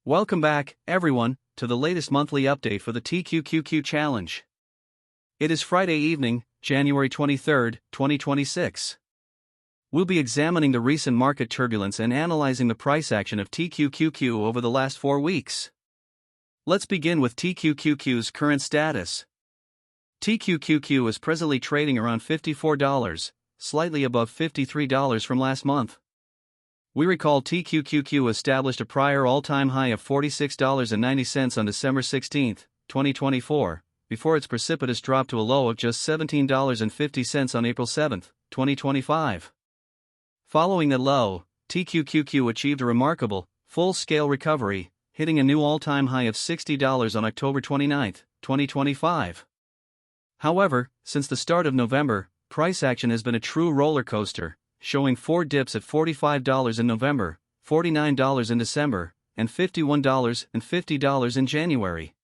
Welcome back, everyone, to the latest monthly update for the TQQQ challenge. It is Friday evening, January 23, 2026. We'll be examining the recent market turbulence and analyzing the price action of TQQQ over the last 4 weeks. Let's begin with TQQQ's current status. TQQQ is presently trading around $54, slightly above $53 from last month. We recall TQQQ established a prior all-time high of $46.90 on December 16, 2024, before its precipitous drop to a low of just $17.50 on April 7, 2025. Following that low, TQQQ achieved a remarkable, full-scale recovery, hitting a new all-time high of $60 on October 29, 2025. However, since the start of November, price action has been a true roller coaster, showing 4 dips at $45 in November, $49 in December, and $51 and $50 in January.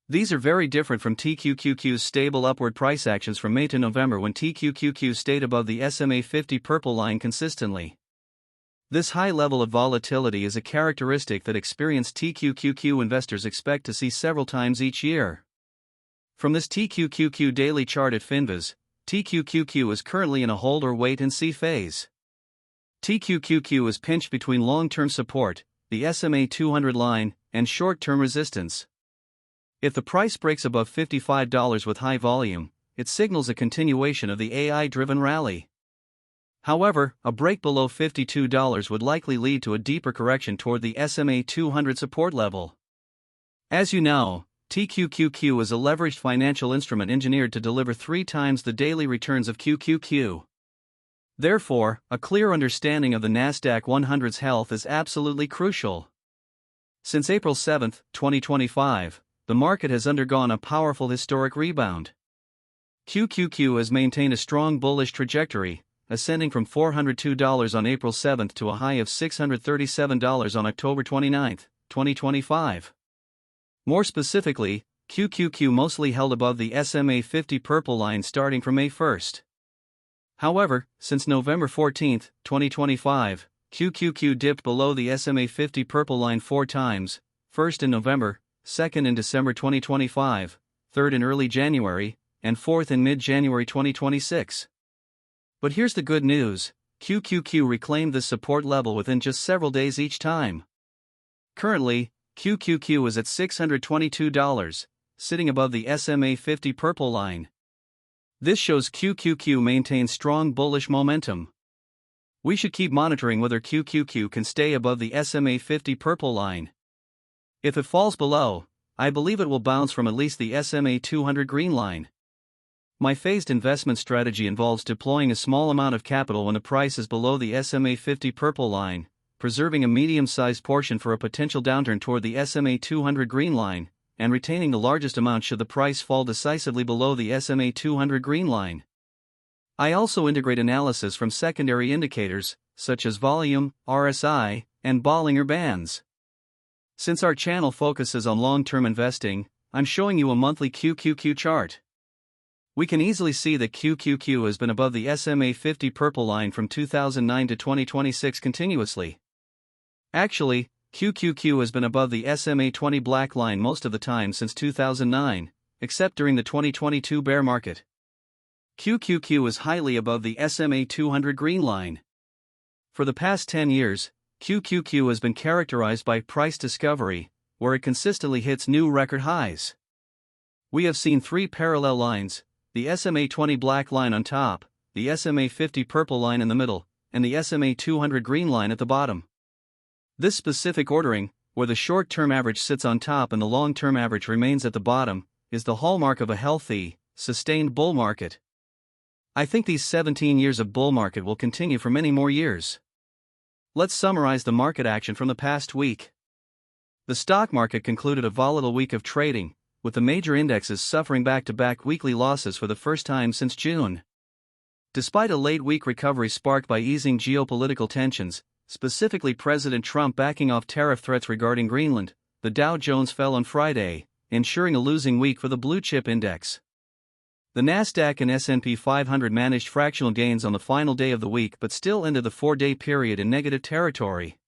These are very different from TQQQ's stable upward price actions from May to November, when TQQQ stayed above the SMA 50 purple line consistently. This high level of volatility is a characteristic that experienced TQQQ investors expect to see several times each year. From this TQQQ daily chart at Finviz, TQQQ is currently in a hold or wait and see phase. TQQQ is pinched between long-term support, the SMA 200 line, and short-term resistance. If the price breaks above $55 with high volume, it signals a continuation of the AI-driven rally. However, a break below $52 would likely lead to a deeper correction toward the SMA 200 support level. As you know, TQQQ is a leveraged financial instrument engineered to deliver 3 times the daily returns of QQQ. Therefore, a clear understanding of the Nasdaq 100's health is absolutely crucial. Since April 7, 2025, the market has undergone a powerful historic rebound. QQQ has maintained a strong bullish trajectory, ascending from $402 on April 7 to a high of $637 on October 29, 2025. More specifically, QQQ mostly held above the SMA 50 purple line starting from May 1. However, since November 14, 2025, QQQ dipped below the SMA 50 purple line 4 times, first in November, second in December 2025, third in early January, and fourth in mid-January 2026. But here's the good news: QQQ reclaimed this support level within just several days each time. Currently, QQQ is at $622, sitting above the SMA 50 purple line. This shows QQQ maintains strong bullish momentum. We should keep monitoring whether QQQ can stay above the SMA 50 purple line. If it falls below, I believe it will bounce from at least the SMA 200 green line. My phased investment strategy involves deploying a small amount of capital when the price is below the SMA 50 purple line, preserving a medium-sized portion for a potential downturn toward the SMA 200 green line, and retaining the largest amount should the price fall decisively below the SMA 200 green line. I also integrate analysis from secondary indicators, such as volume, RSI, and Bollinger Bands. Since our channel focuses on long-term investing, I'm showing you a monthly QQQ chart. We can easily see that QQQ has been above the SMA 50 purple line from 2009 to 2026 continuously. Actually, QQQ has been above the SMA 20 black line most of the time since 2009, except during the 2022 bear market. QQQ is highly above the SMA 200 green line. For the past 10 years, QQQ has been characterized by price discovery, where it consistently hits new record highs. We have seen 3 parallel lines: the SMA 20 black line on top, the SMA 50 purple line in the middle, and the SMA 200 green line at the bottom. This specific ordering, where the short-term average sits on top and the long-term average remains at the bottom, is the hallmark of a healthy, sustained bull market. I think these 17 years of bull market will continue for many more years. Let's summarize the market action from the past week. The stock market concluded a volatile week of trading, with the major indexes suffering back-to-back weekly losses for the first time since June. Despite a late-week recovery sparked by easing geopolitical tensions, specifically President Trump backing off tariff threats regarding Greenland, the Dow Jones fell on Friday, ensuring a losing week for the blue-chip index. The Nasdaq and S&P 500 managed fractional gains on the final day of the week but still ended the 4-day period in negative territory.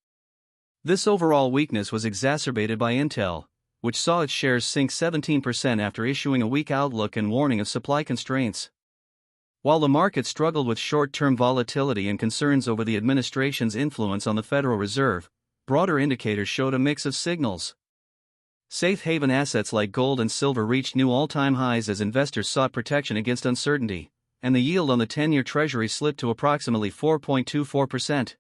This overall weakness was exacerbated by Intel, which saw its shares sink 17% after issuing a weak outlook and warning of supply constraints. While the market struggled with short-term volatility and concerns over the administration's influence on the Federal Reserve, broader indicators showed a mix of signals. Safe haven assets like gold and silver reached new all-time highs as investors sought protection against uncertainty, and the yield on the 10-year Treasury slipped to approximately 4.24%.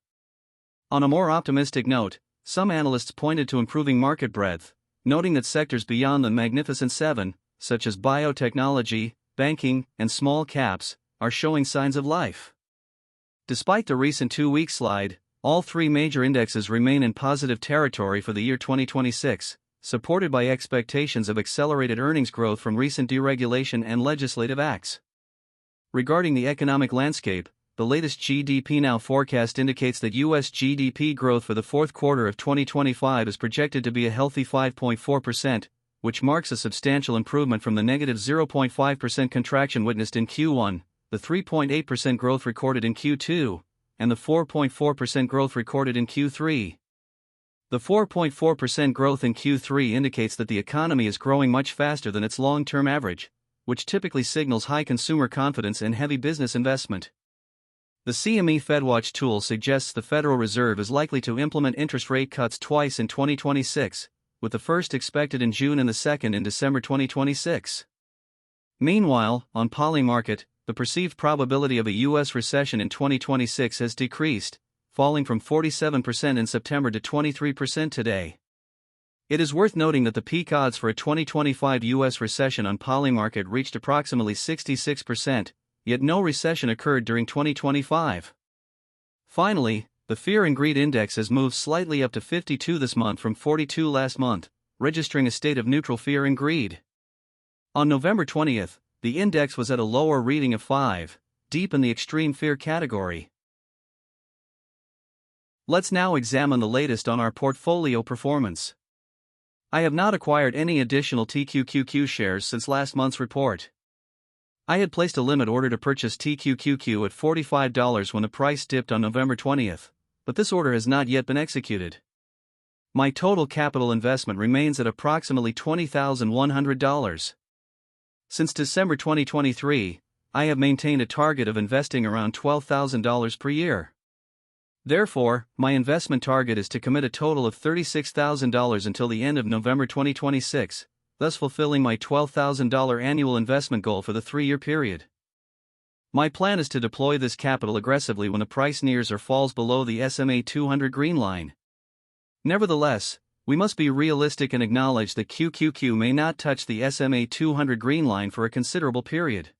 On a more optimistic note, some analysts pointed to improving market breadth, noting that sectors beyond the Magnificent Seven, such as biotechnology, banking, and small caps, are showing signs of life. Despite the recent two-week slide, all three major indexes remain in positive territory for the year 2026, supported by expectations of accelerated earnings growth from recent deregulation and legislative acts. Regarding the economic landscape, the latest GDP Now forecast indicates that U.S. GDP growth for the fourth quarter of 2025 is projected to be a healthy 5.4%, which marks a substantial improvement from the negative 0.5% contraction witnessed in Q1, the 3.8% growth recorded in Q2, and the 4.4% growth recorded in Q3. The 4.4% growth in Q3 indicates that the economy is growing much faster than its long-term average, which typically signals high consumer confidence and heavy business investment. The CME FedWatch tool suggests the Federal Reserve is likely to implement interest rate cuts twice in 2026, with the first expected in June and the second in December 2026. Meanwhile, on Polymarket, the perceived probability of a U.S. recession in 2026 has decreased, falling from 47% in September to 23% today. It is worth noting that the peak odds for a 2025 U.S. recession on Polymarket reached approximately 66%, yet no recession occurred during 2025. Finally, the Fear and Greed Index has moved slightly up to 52 this month from 42 last month, registering a state of neutral fear and greed. On November 20th, the index was at a lower reading of 5, deep in the extreme fear category. Let's now examine the latest on our portfolio performance. I have not acquired any additional TQQQ shares since last month's report. I had placed a limit order to purchase TQQQ at $45 when the price dipped on November 20th, but this order has not yet been executed. My total capital investment remains at approximately $20,100. Since December 2023, I have maintained a target of investing around $12,000 per year. Therefore, my investment target is to commit a total of $36,000 until the end of November 2026, thus fulfilling my $12,000 annual investment goal for the 3-year period. My plan is to deploy this capital aggressively when the price nears or falls below the SMA 200 green line. Nevertheless, we must be realistic and acknowledge that QQQ may not touch the SMA 200 green line for a considerable period.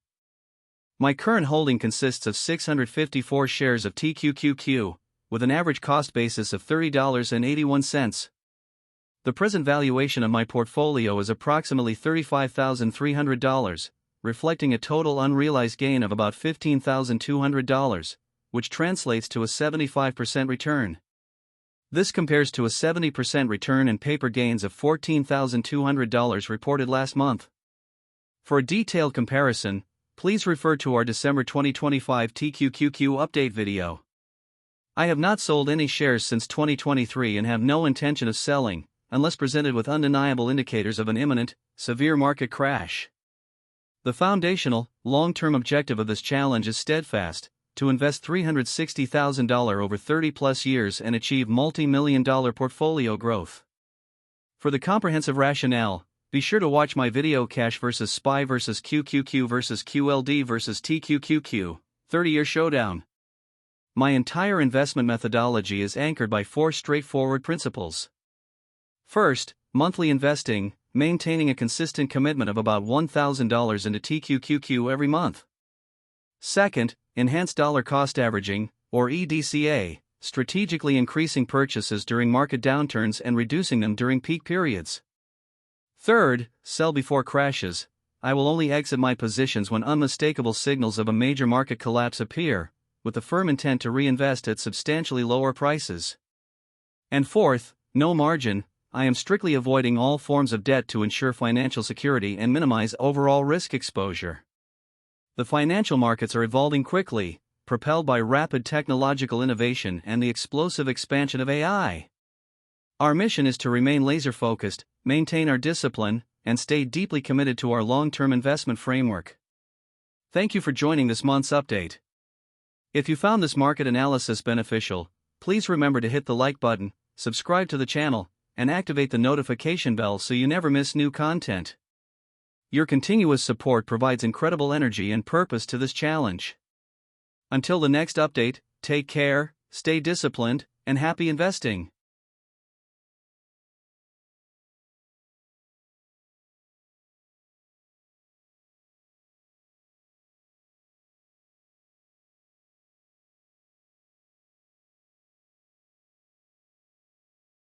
My current holding consists of 654 shares of TQQQ, with an average cost basis of $30.81. The present valuation of my portfolio is approximately $35,300, reflecting a total unrealized gain of about $15,200, which translates to a 75% return. This compares to a 70% return and paper gains of $14,200 reported last month. For a detailed comparison, please refer to our December 2025 TQQQ update video. I have not sold any shares since 2023 and have no intention of selling, unless presented with undeniable indicators of an imminent, severe market crash. The foundational, long-term objective of this challenge is steadfast: to invest $360,000 over 30-plus years and achieve multi-million-dollar portfolio growth. For the comprehensive rationale, be sure to watch my video Cash vs. SPY vs. QQQ vs. QLD vs. TQQQ, 30-year showdown. My entire investment methodology is anchored by 4 straightforward principles. First, monthly investing, maintaining a consistent commitment of about $1,000 into TQQQ every month. Second, enhanced dollar cost averaging, or EDCA, strategically increasing purchases during market downturns and reducing them during peak periods. Third, sell before crashes. I will only exit my positions when unmistakable signals of a major market collapse appear, with the firm intent to reinvest at substantially lower prices. And fourth, no margin. I am strictly avoiding all forms of debt to ensure financial security and minimize overall risk exposure. The financial markets are evolving quickly, propelled by rapid technological innovation and the explosive expansion of AI. Our mission is to remain laser-focused, maintain our discipline, and stay deeply committed to our long-term investment framework. Thank you for joining this month's update. If you found this market analysis beneficial, please remember to hit the like button, subscribe to the channel, and activate the notification bell so you never miss new content. Your continuous support provides incredible energy and purpose to this challenge. Until the next update, take care, stay disciplined, and happy investing.